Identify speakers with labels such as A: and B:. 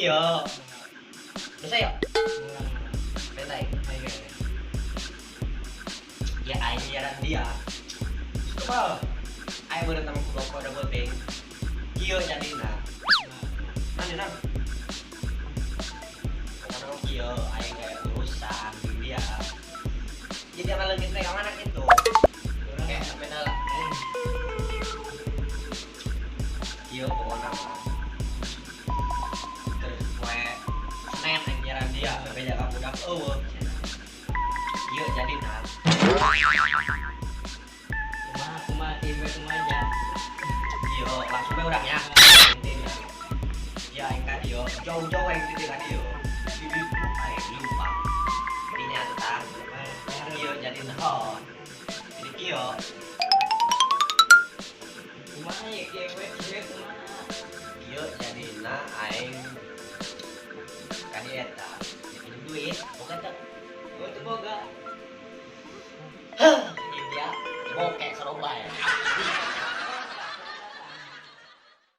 A: kieu. Bisa ya? Bentai. Ya aing nyaran dia. Coba. Aing beureuh temen ku kode penting. Kieu jadina. Nan. Karena kieu aing kayak urusan dia. Jadi apa lagi teh mana gitu. Kayak beda lah. Kieu pokona. Terus we Senin yang nyaran dia bebeja ka budak eueuh. Kieu jadina.
B: Kumaha tiba kumaha.
A: Yo, langsung we urangnya. Ya, aing ka dieu, jauh-jauh aing di ka dieu. Di aing lupa. Dinya tah. Kieu jadi naon? Jadi kieu.
B: Kumaha ya kieu kumaha.
A: Kieu jadina aing ka dieu eta. Pinjem duit, boga teh.
B: Gua tuh boga.
A: India, bokek sarua ya.